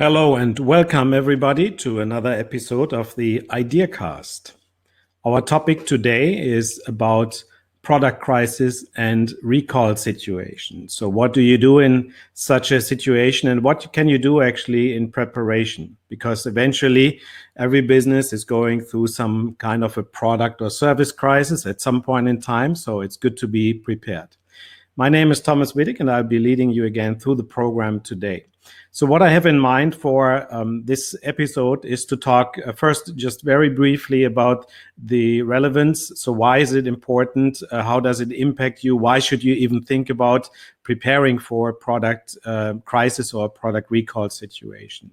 Hello and welcome everybody to another episode of the IdeaCast. Our topic today is about product crisis and recall situation. So what do you do in such a situation and what can you do actually in preparation? Because eventually every business is going through some kind of a product or service crisis at some point in time. So it's good to be prepared. My name is Thomas Wittig and I'll be leading you again through the program today. So what I have in mind for this episode is to talk first just very briefly about the relevance. So why is it important? How does it impact you? Why should you even think about preparing for a product crisis or a product recall situation?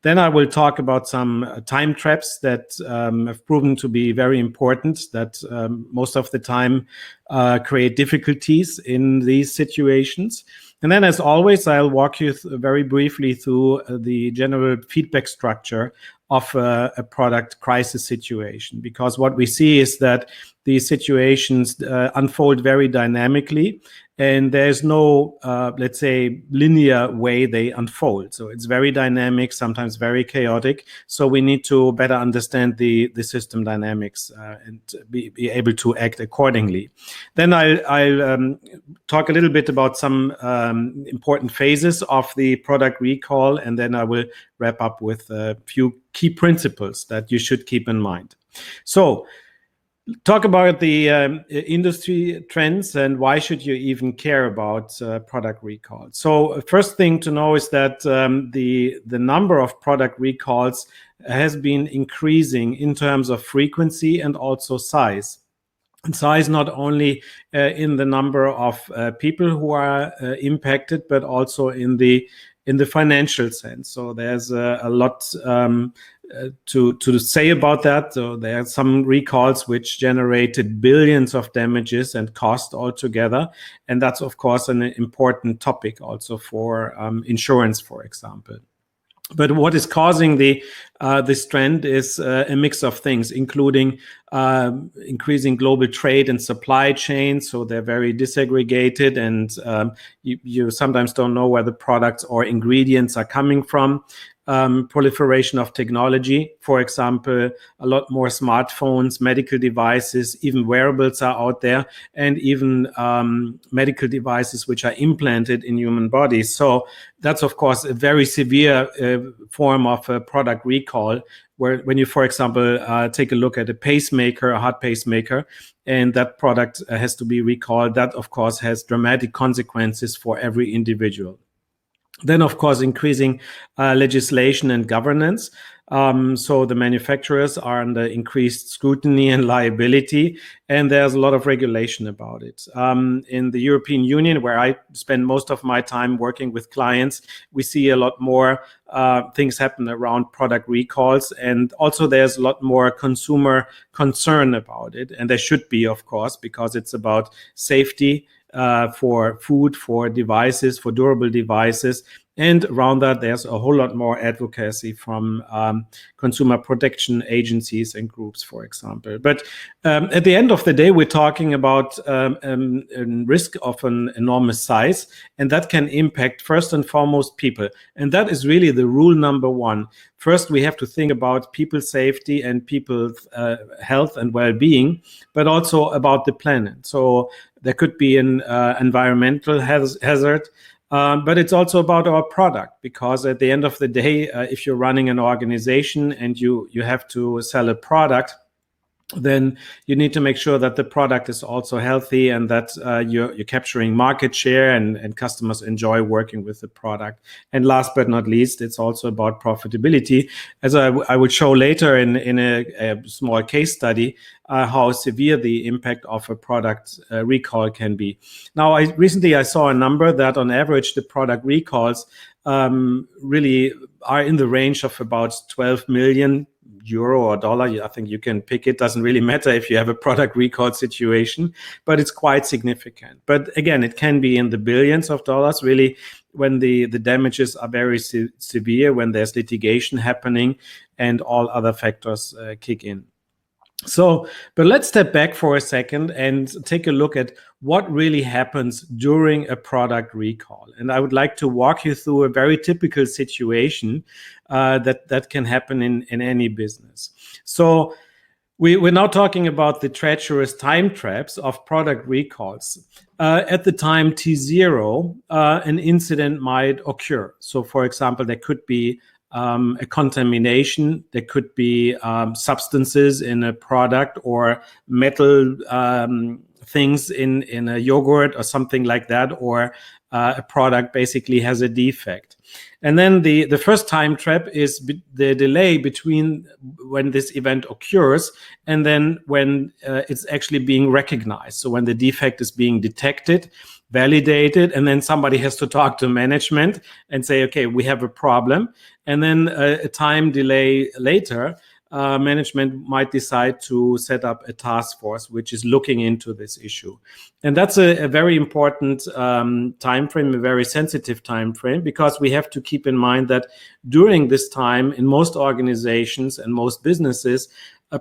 Then I will talk about some time traps that have proven to be very important, that most of the time create difficulties in these situations. And then, as always, I'll walk you very briefly through the general feedback structure of a product crisis situation, because what we see is that these situations unfold very dynamically, and there's no, let's say, linear way they unfold. So it's very dynamic, sometimes very chaotic. So we need to better understand the system dynamics and be able to act accordingly. Then I'll talk a little bit about some important phases of the product recall, and then I will wrap up with a few key principles that you should keep in mind. So, talk about the industry trends and why should you even care about product recall. So first thing to know is that the number of product recalls has been increasing in terms of frequency and also size. And size not only in the number of people who are impacted, but also in the financial sense. So there's a lot to say about that. So there are some recalls which generated billions of damages and cost altogether, and that's of course an important topic also for insurance, for example. But what is causing this trend is a mix of things, including increasing global trade and supply chains. So they're very disaggregated, and you sometimes don't know where the products or ingredients are coming from. Proliferation of technology, for example, a lot more smartphones, medical devices, even wearables are out there, and even medical devices which are implanted in human bodies. So that's, of course, a very severe form of a product recall, where when you, for example, take a look at a pacemaker, a heart pacemaker, and that product has to be recalled, that, of course, has dramatic consequences for every individual. Then, of course, increasing legislation and governance. So the manufacturers are under increased scrutiny and liability, and there's a lot of regulation about it. In the European Union, where I spend most of my time working with clients, we see a lot more things happen around product recalls, and also there's a lot more consumer concern about it. And there should be, of course, because it's about safety for food, for devices, for durable devices. And around that, there's a whole lot more advocacy from consumer protection agencies and groups, for example. But at the end of the day, we're talking about a risk of an enormous size, and that can impact first and foremost people. And that is really the rule number one. First, we have to think about people's safety and people's health and well-being, but also about the planet. So there could be an environmental hazard, but it's also about our product, because at the end of the day, if you're running an organization and you have to sell a product, then you need to make sure that the product is also healthy and that you're capturing market share and customers enjoy working with the product. And last but not least, it's also about profitability, as I will show later in a small case study how severe the impact of a product recall can be. Now, recently I saw a number that on average the product recalls really are in the range of about 12 million euro or dollar. I think you can pick it. Doesn't really matter if you have a product recall situation, but it's quite significant. But again, it can be in the billions of dollars, really, when the damages are very severe, when there's litigation happening and all other factors kick in. So, but let's step back for a second and take a look at what really happens during a product recall. And I would like to walk you through a very typical situation that can happen in any business. So we're now talking about the treacherous time traps of product recalls. At the time T0, an incident might occur. So, for example, there could be a contamination, there could be substances in a product or metal things in a yogurt or something like that, or a product basically has a defect. And then the first time trap is the delay between when this event occurs and then when it's actually being recognized. So when the defect is being detected, validated, and then somebody has to talk to management and say, okay, we have a problem. And then a time delay later, management might decide to set up a task force which is looking into this issue. And that's a very important time frame, a very sensitive time frame, because we have to keep in mind that during this time, in most organizations and most businesses,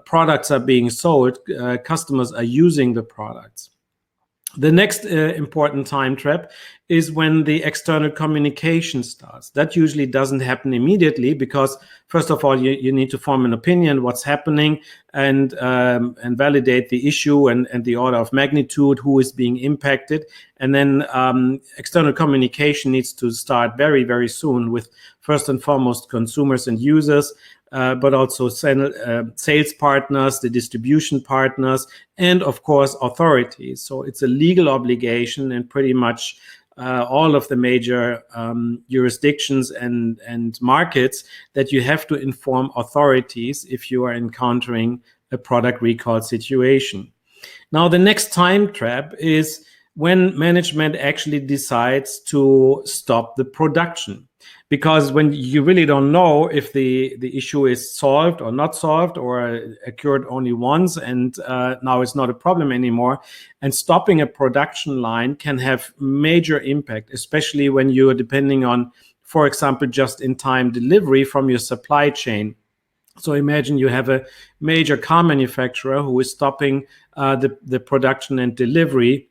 products are being sold, customers are using the products. The next important time trap is when the external communication starts. That usually doesn't happen immediately because, first of all, you need to form an opinion what's happening and validate the issue and the order of magnitude, who is being impacted. And then external communication needs to start very, very soon with, first and foremost, consumers and users, but also sales partners, the distribution partners, and of course authorities. So it's a legal obligation in pretty much all of the major jurisdictions and markets that you have to inform authorities if you are encountering a product recall situation. Now, the next time trap is when management actually decides to stop the production. Because when you really don't know if the issue is solved or not solved, or occurred only once and now it's not a problem anymore, and stopping a production line can have major impact, especially when you are depending on, for example, just-in-time delivery from your supply chain. So imagine you have a major car manufacturer who is stopping the production and delivery.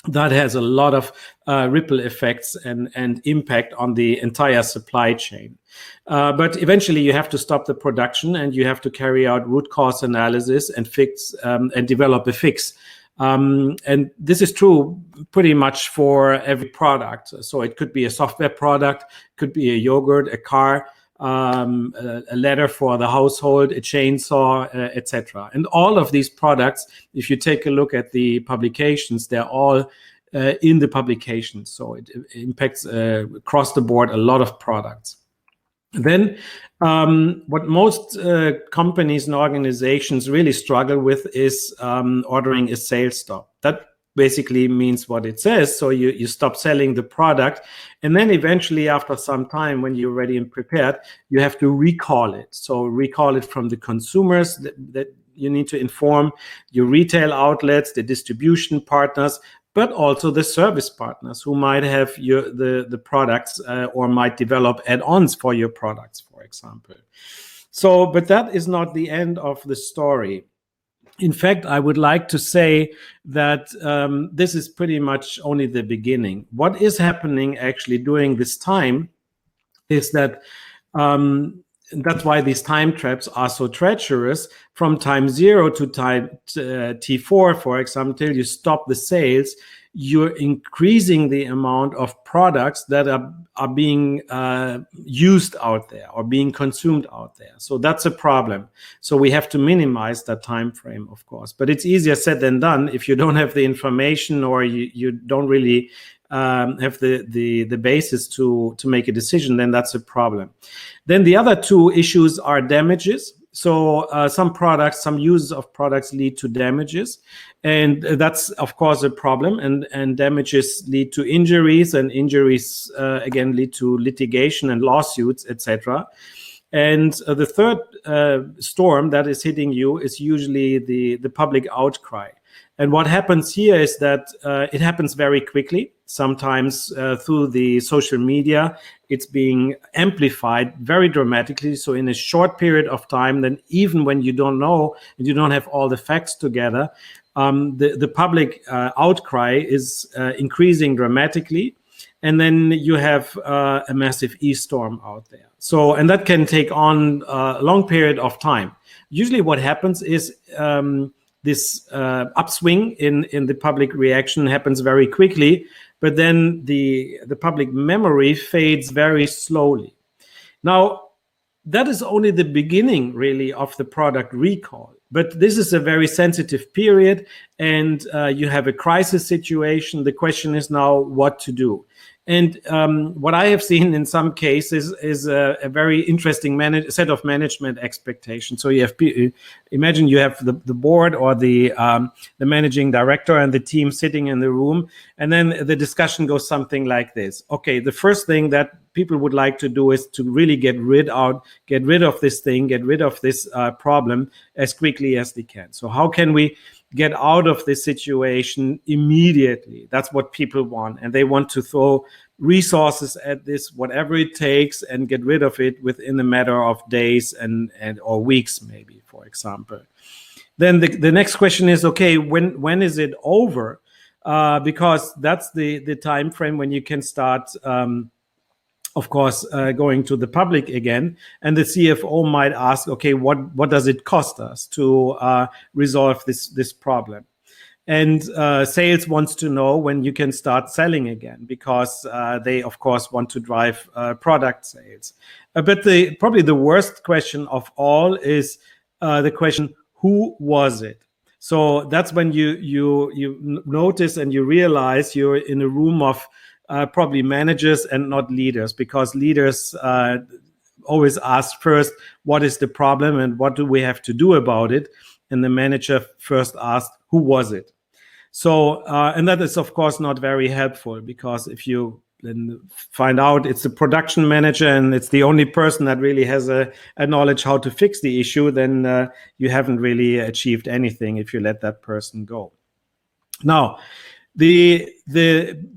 That has a lot of ripple effects and impact on the entire supply chain. But eventually you have to stop the production and you have to carry out root cause analysis and fix and develop a fix. And this is true pretty much for every product. So it could be a software product, could be a yogurt, a car, a ladder for the household, a chainsaw, etc. And all of these products, if you take a look at the publications, they're all in the publications. So it impacts across the board a lot of products. Then what most companies and organizations really struggle with is ordering a sales stop. That basically means what it says. So you stop selling the product, and then eventually after some time, when you're ready and prepared, you have to recall it. So recall it from the consumers that you need to inform your retail outlets, the distribution partners, but also the service partners who might have the products or might develop add-ons for your products, for example. So, but that is not the end of the story. In fact, I would like to say that this is pretty much only the beginning. What is happening actually during this time is that that's why these time traps are so treacherous. From time 0 to time T4, for example, till you stop the sales, you're increasing the amount of products that are being used out there or being consumed out there. So that's a problem. So we have to minimize that time frame, of course. But it's easier said than done. If you don't have the information or you don't really have the basis to make a decision, then that's a problem. Then the other two issues are damages. So some products, some uses of products lead to damages, and that's of course a problem. And damages lead to injuries, and injuries again lead to litigation and lawsuits, etc. And the third storm that is hitting you is usually the public outcry. And what happens here is that it happens very quickly. sometimes through the social media, it's being amplified very dramatically. So in a short period of time, then even when you don't know and you don't have all the facts together, the public outcry is increasing dramatically. And then you have a massive e-storm out there. So, and that can take on a long period of time. Usually what happens is this upswing in the public reaction happens very quickly, but then the public memory fades very slowly. Now, that is only the beginning, really, of the product recall. But this is a very sensitive period, and you have a crisis situation. The question is now what to do. And what I have seen in some cases is a very interesting set of management expectations. So you have, imagine you have the board or the managing director and the team sitting in the room, and then the discussion goes something like this. Okay, the first thing that people would like to do is to really get rid of this thing, get rid of this problem as quickly as they can. So how can we get out of this situation immediately? That's what people want, and they want to throw resources at this, whatever it takes, and get rid of it within a matter of days and or weeks, maybe, for example. Then the next question is, okay, when is it over? Because that's the time frame when you can start of course, going to the public again. And the CFO might ask, okay, what does it cost us to resolve this problem? And sales wants to know when you can start selling again, because they, of course, want to drive product sales. But probably the worst question of all is the question, who was it? So that's when you notice and you realize you're in a room of probably managers and not leaders, because leaders always ask first, what is the problem and what do we have to do about it? And the manager first asked, who was it? So, and that is, of course, not very helpful, because if you then find out it's the production manager and it's the only person that really has a knowledge how to fix the issue, then you haven't really achieved anything if you let that person go. Now, the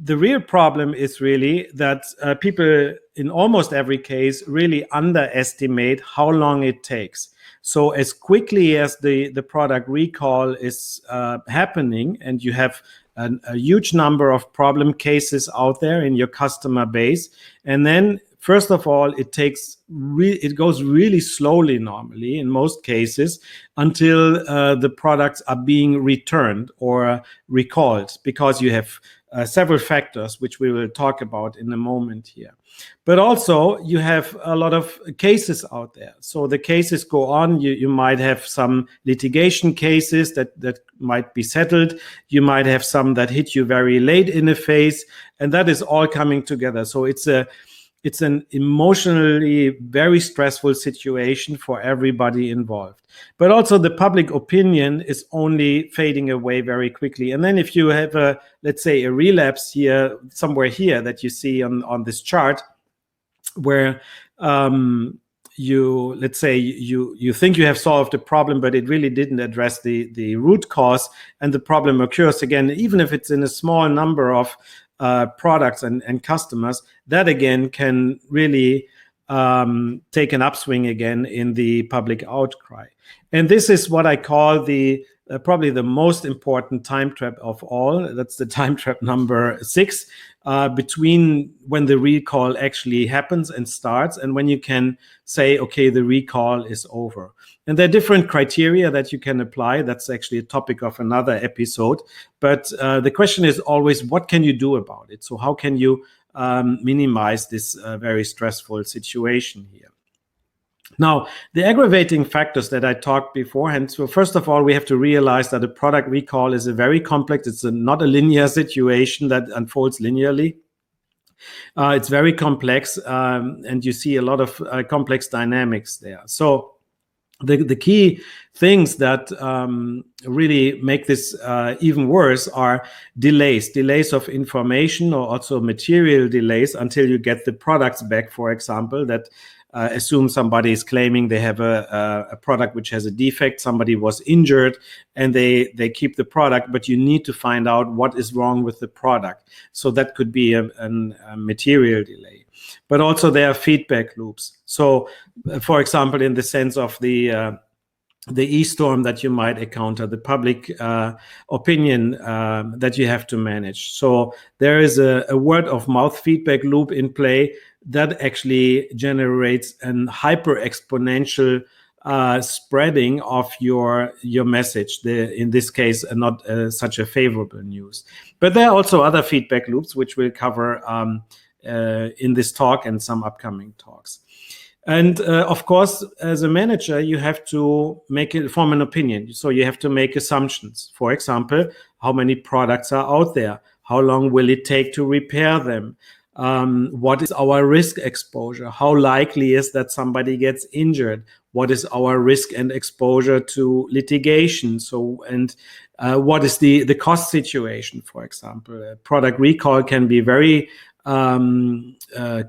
real problem is really that people in almost every case really underestimate how long it takes. So as quickly as the product recall is happening, and you have a huge number of problem cases out there in your customer base, and then first of all, it goes really slowly normally in most cases until the products are being returned or recalled, because you have several factors, which we will talk about in a moment here. But also you have a lot of cases out there. So the cases go on. You might have some litigation cases that might be settled. You might have some that hit you very late in a phase, and that is all coming together. So it's an emotionally very stressful situation for everybody involved. But also the public opinion is only fading away very quickly. And then if you have let's say a relapse here, somewhere here that you see on this chart, where let's say you think you have solved the problem, but it really didn't address the root cause, and the problem occurs again, even if it's in a small number of products and customers, that again can really take an upswing again in the public outcry. And this is what I call probably the most important time trap of all. That's the time trap number 6, between when the recall actually happens and starts and when you can say, okay, the recall is over. And there are different criteria that you can apply. That's actually a topic of another episode. But the question is always, what can you do about it? So how can you minimize this very stressful situation here? Now, the aggravating factors that I talked beforehand. So first of all, we have to realize that a product recall is a very complex, it's not a linear situation that unfolds linearly. It's very complex, and you see a lot of complex dynamics there. So the key things that really make this even worse are delays of information, or also material delays until you get the products back, for example, that assume somebody is claiming they have a product which has a defect, somebody was injured, and they keep the product, but you need to find out what is wrong with the product. So that could be a material delay. But also there are feedback loops. So, for example, in the sense of the e-storm that you might encounter, the public opinion that you have to manage. So there is a word of mouth feedback loop in play that actually generates an hyper exponential spreading of your message. In this case, not such a favorable news. But there are also other feedback loops which we'll cover in this talk and some upcoming talks. And of course, as a manager, you have to form an opinion. So you have to make assumptions. For example, how many products are out there? How long will it take to repair them? What is our risk exposure? How likely is that somebody gets injured? What is our risk and exposure to litigation? So, and what is the cost situation, for example? A product recall can be very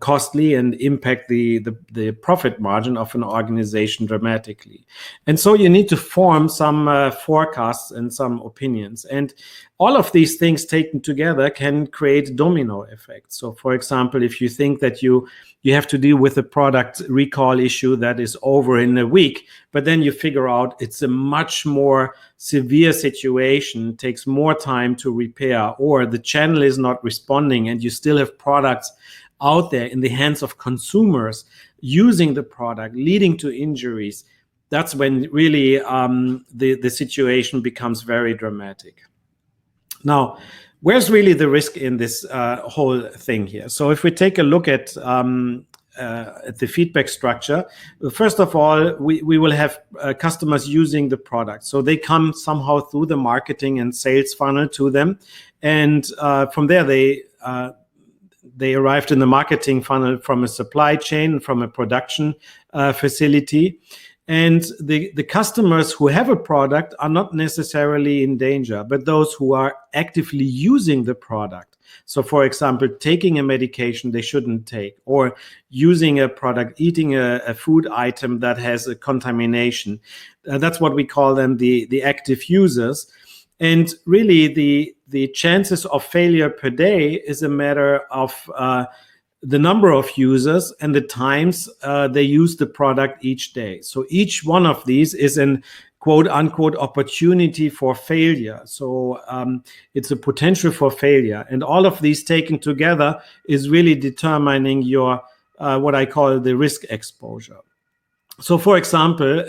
costly and impact the profit margin of an organization dramatically. And so you need to form some forecasts and some opinions. And all of these things taken together can create domino effects. So, for example, if you think that you have to deal with a product recall issue that is over in a week, but then you figure out it's a much more severe situation, takes more time to repair, or the channel is not responding and you still have products out there in the hands of consumers using the product, leading to injuries, that's when really the situation becomes very dramatic. Now, where's really the risk in this whole thing here? So if we take a look at the feedback structure, first of all, we will have customers using the product. So they come somehow through the marketing and sales funnel to them. And from there, they arrived in the marketing funnel from a supply chain, from a production facility. And the customers who have a product are not necessarily in danger, but those who are actively using the product. So, for example, taking a medication they shouldn't take, or using a product, eating a food item that has a contamination. That's what we call them, the active users. And really, the chances of failure per day is a matter of the number of users and the times they use the product each day. So each one of these is an quote unquote opportunity for failure. So it's a potential for failure. And all of these taken together is really determining your what I call the risk exposure. So for example,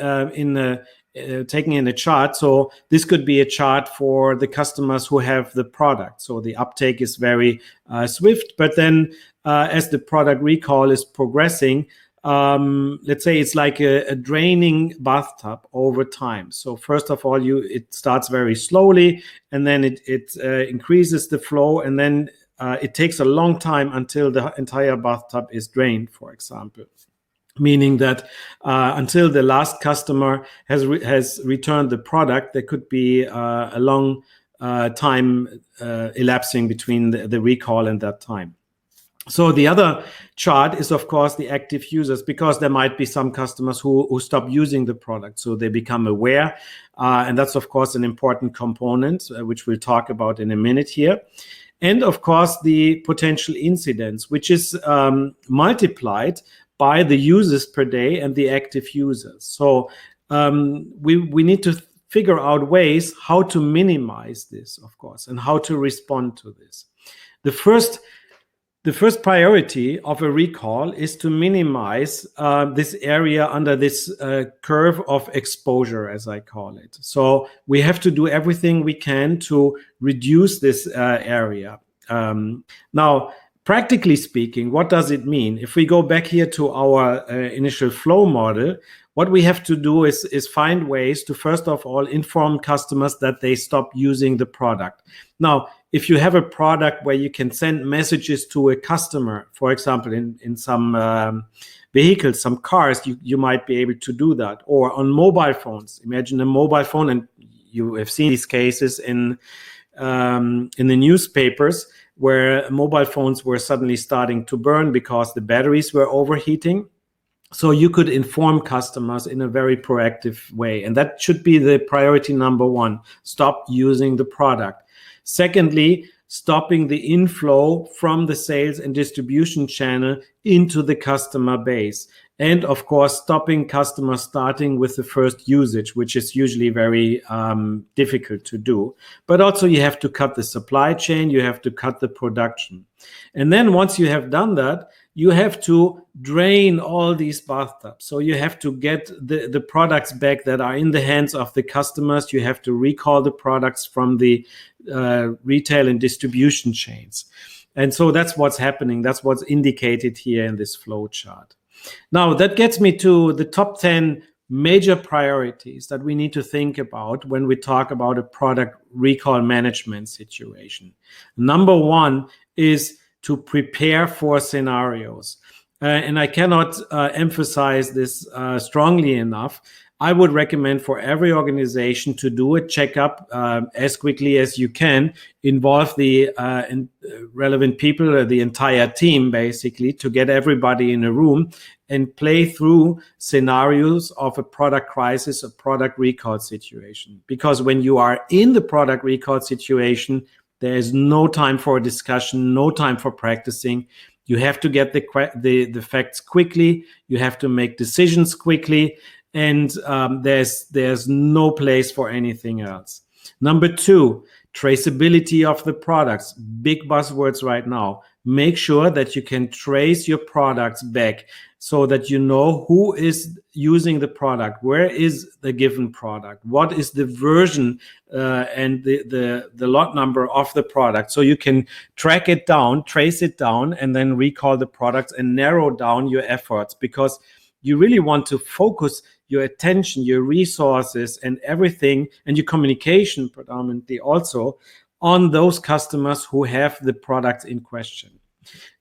taking in a chart, so this could be a chart for the customers who have the product. So the uptake is very swift, but then as the product recall is progressing, let's say it's like a draining bathtub over time. So first of all, it starts very slowly, and then it increases the flow, and then it takes a long time until the entire bathtub is drained, for example. Meaning that until the last customer has returned the product, there could be a long time elapsing between the recall and that time. So the other chart is, of course, the active users, because there might be some customers who stop using the product, so they become aware. And that's, of course, an important component, which we'll talk about in a minute here. And, of course, the potential incidents, which is multiplied by the users per day and the active users. So we need to figure out ways how to minimize this, of course, and how to respond to this. The first priority of a recall is to minimize this area under this curve of exposure, as I call it. So we have to do everything we can to reduce this area. Now, practically speaking, what does it mean? If we go back here to our initial flow model, what we have to do is find ways to, first of all, inform customers that they stop using the product. Now, if you have a product where you can send messages to a customer, for example, in some vehicles, some cars, you might be able to do that. Or on mobile phones. Imagine a mobile phone, and you have seen these cases in the newspapers where mobile phones were suddenly starting to burn because the batteries were overheating. So you could inform customers in a very proactive way. And that should be the priority number one. Stop using the product. Secondly, stopping the inflow from the sales and distribution channel into the customer base. And of course, stopping customers starting with the first usage, which is usually very difficult to do. But also you have to cut the supply chain, you have to cut the production. And then once you have done that, you have to drain all these bathtubs. So you have to get the products back that are in the hands of the customers. You have to recall the products from the retail and distribution chains. And so that's what's happening. That's what's indicated here in this flow chart. Now, that gets me to the top 10 major priorities that we need to think about when we talk about a product recall management situation. Number one is to prepare for scenarios. And I cannot emphasize this strongly enough. I would recommend for every organization to do a checkup as quickly as you can, involve the relevant people, the entire team, basically, to get everybody in a room and play through scenarios of a product crisis, a product recall situation. Because when you are in the product recall situation, there is no time for discussion, no time for practicing. You have to get the facts quickly. You have to make decisions quickly. And there's no place for anything else. Number two, traceability of the products. Big buzzwords right now. Make sure that you can trace your products back so that you know who is using the product, where is the given product, what is the version and the lot number of the product. So you can track it down, trace it down, and then recall the products and narrow down your efforts, because you really want to focus your attention, your resources, and everything, and your communication predominantly also, on those customers who have the product in question.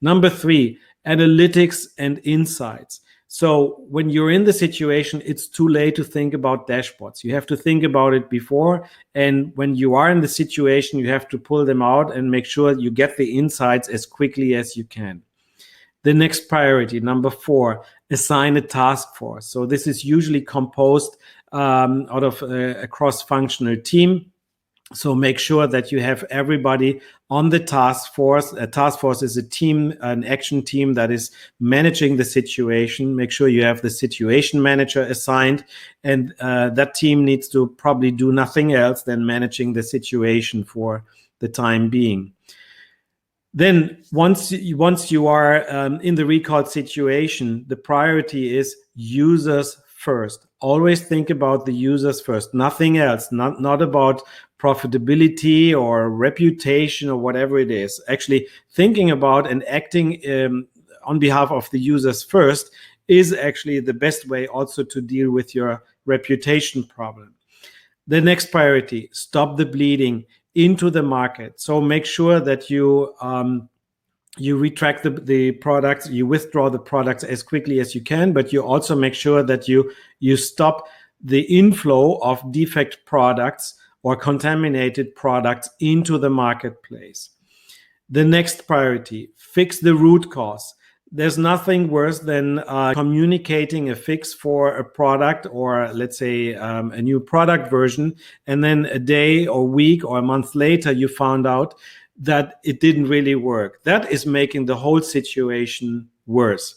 Number three, analytics and insights. So when you're in the situation, it's too late to think about dashboards. You have to think about it before. And when you are in the situation, you have to pull them out and make sure you get the insights as quickly as you can. The next priority, number four, assign a task force. So this is usually composed out of a cross-functional team. So make sure that you have everybody on the task force. A task force is a team, an action team that is managing the situation. Make sure you have the situation manager assigned, and that team needs to probably do nothing else than managing the situation for the time being. Then once you are in the recall situation, the priority is users first. Always think about the users first, nothing else, not about profitability or reputation or whatever it is. Actually, thinking about and acting on behalf of the users first is actually the best way also to deal with your reputation problem. The next priority, stop the bleeding into the market. So make sure that you retract the products, you withdraw the products as quickly as you can, but you also make sure that you stop the inflow of defect products or contaminated products into the marketplace. The next priority, fix the root cause. There's nothing worse than communicating a fix for a product, or let's say a new product version, and then a day or week or a month later you found out that it didn't really work. That is making the whole situation worse.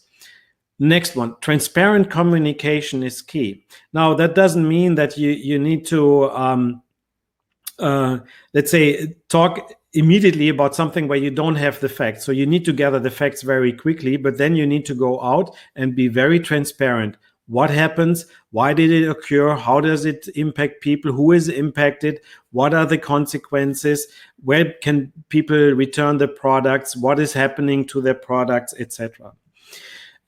Next one, transparent communication is key. Now, that doesn't mean that you need to let's say, talk immediately about something where you don't have the facts. So you need to gather the facts very quickly, but then you need to go out and be very transparent. What happens? Why did it occur? How does it impact people? Who is impacted? What are the consequences? Where can people return the products? What is happening to their products, etc.?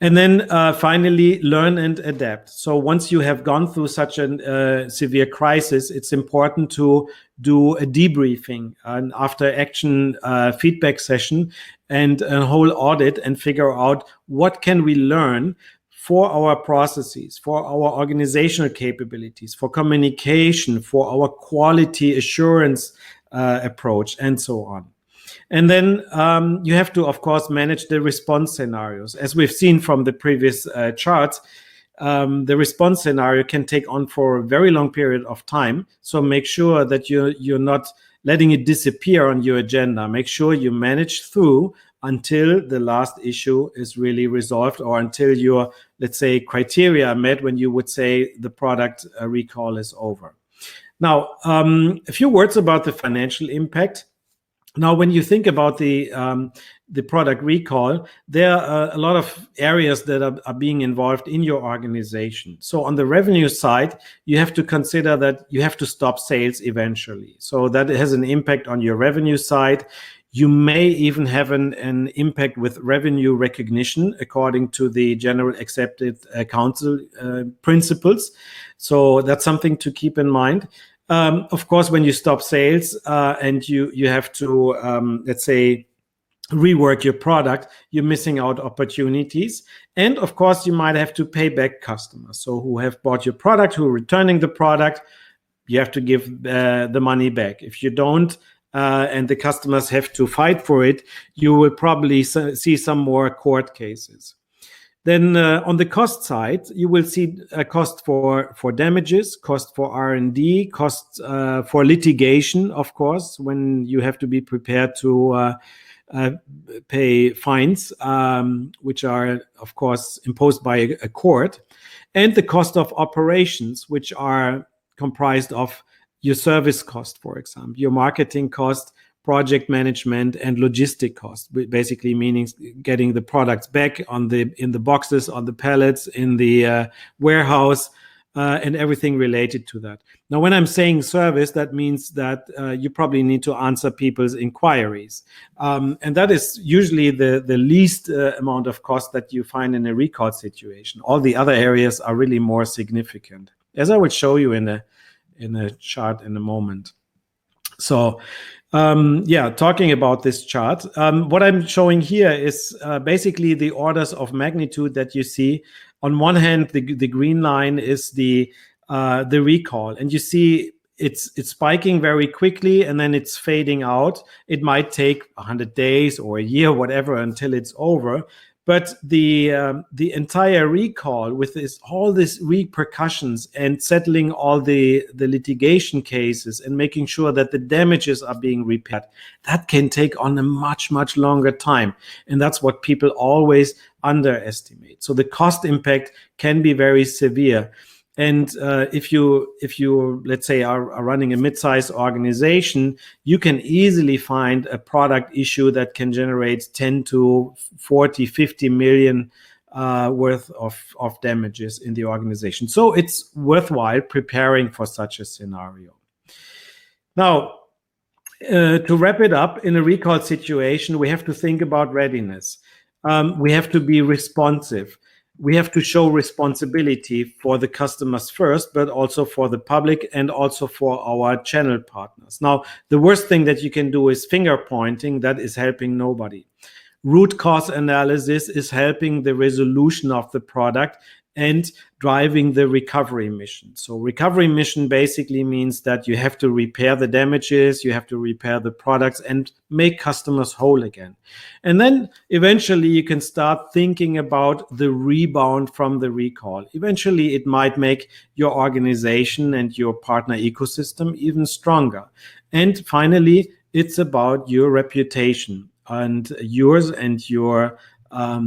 And then finally, learn and adapt. So once you have gone through such a severe crisis, it's important to do a debriefing, an after action feedback session, and a whole audit, and figure out what can we learn for our processes, for our organizational capabilities, for communication, for our quality assurance approach, and so on. And then you have to, of course, manage the response scenarios. As we've seen from the previous charts, the response scenario can take on for a very long period of time. So make sure that you're not letting it disappear on your agenda. Make sure you manage through until the last issue is really resolved, or until your, let's say, criteria are met when you would say the product recall is over. Now, a few words about the financial impact. Now, when you think about the product recall, there are a lot of areas that are being involved in your organization. So on the revenue side, you have to consider that you have to stop sales eventually. So that has an impact on your revenue side. You may even have an impact with revenue recognition according to the general accepted council principles. So that's something to keep in mind. Of course, when you stop sales and you have to, let's say, rework your product, you're missing out opportunities. And of course, you might have to pay back customers. So who have bought your product, who are returning the product, you have to give the money back. If you don't, and the customers have to fight for it, you will probably see some more court cases. Then on the cost side, you will see a cost for damages, cost for R&D, cost for litigation, of course, when you have to be prepared to pay fines, which are, of course, imposed by a court, and the cost of operations, which are comprised of your service cost, for example, your marketing cost, project management, and logistic cost, basically meaning getting the products back in the boxes, on the pallets, in the warehouse, and everything related to that. Now, when I'm saying service, that means that you probably need to answer people's inquiries. And that is usually the least amount of cost that you find in a recall situation. All the other areas are really more significant, as I will show you in a chart in a moment. So, talking about this chart, what I'm showing here is basically the orders of magnitude that you see. On one hand, the green line is the recall, and you see it's spiking very quickly, and then it's fading out. It might take 100 days or a year, whatever, until it's over. But the entire recall, with all these repercussions and settling all the litigation cases and making sure that the damages are being repaired, that can take on a much, much longer time. And that's what people always underestimate. So the cost impact can be very severe. And if you let's say are running a mid-sized organization, you can easily find a product issue that can generate 10 to 40, 50 million worth of damages in the organization. So it's worthwhile preparing for such a scenario. Now, to wrap it up, in a recall situation, we have to think about readiness. We have to be responsive. We have to show responsibility for the customers first, but also for the public and also for our channel partners. Now, the worst thing that you can do is finger pointing. That is helping nobody. Root cause analysis is helping the resolution of the product and driving the recovery mission. So recovery mission basically means that you have to repair the damages, you have to repair the products and make customers whole again. And then eventually you can start thinking about the rebound from the recall. Eventually it might make your organization and your partner ecosystem even stronger. And finally, it's about your reputation and yours and your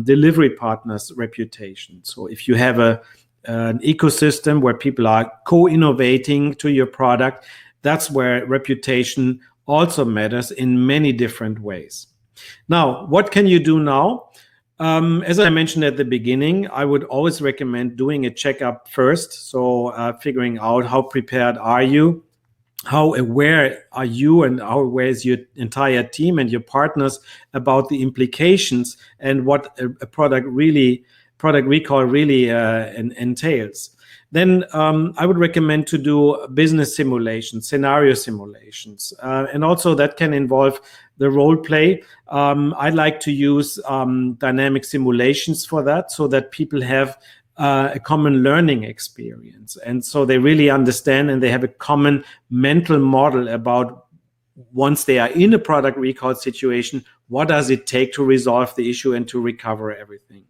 delivery partners' reputation. So if you have an ecosystem where people are co-innovating to your product, that's where reputation also matters in many different ways. Now, what can you do now? As I mentioned at the beginning, I would always recommend doing a checkup first. So figuring out how prepared are you? How aware are you and how aware is your entire team and your partners about the implications and what a product recall really entails? Then I would recommend to do business simulations, scenario simulations, and also that can involve the role play. I like to use dynamic simulations for that, so that people have a common learning experience. And so they really understand and they have a common mental model about once they are in a product recall situation, what does it take to resolve the issue and to recover everything?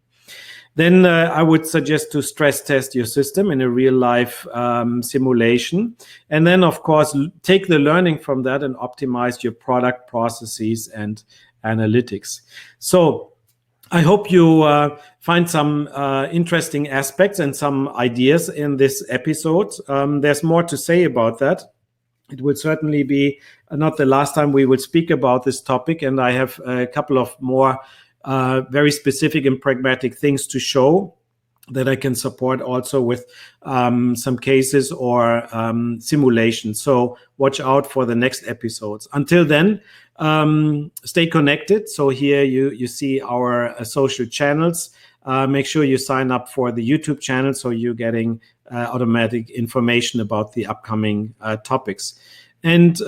Then I would suggest to stress test your system in a real life simulation. And then, of course, take the learning from that and optimize your product processes and analytics. So I hope you find some interesting aspects and some ideas in this episode. There's more to say about that. It will certainly be not the last time we will speak about this topic, and I have a couple of more very specific and pragmatic things to show that I can support also with some cases or simulations. So watch out for the next episodes. Until then, stay connected. So here you see our social channels. Make sure you sign up for the YouTube channel so you're getting automatic information about the upcoming topics. And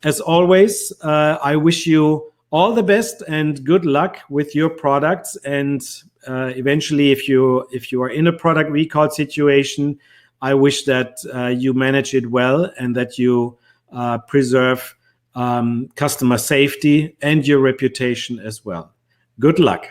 as always, I wish you all the best and good luck with your products. And eventually, if you are in a product recall situation, I wish that you manage it well and that you preserve customer safety and your reputation as well. Good luck.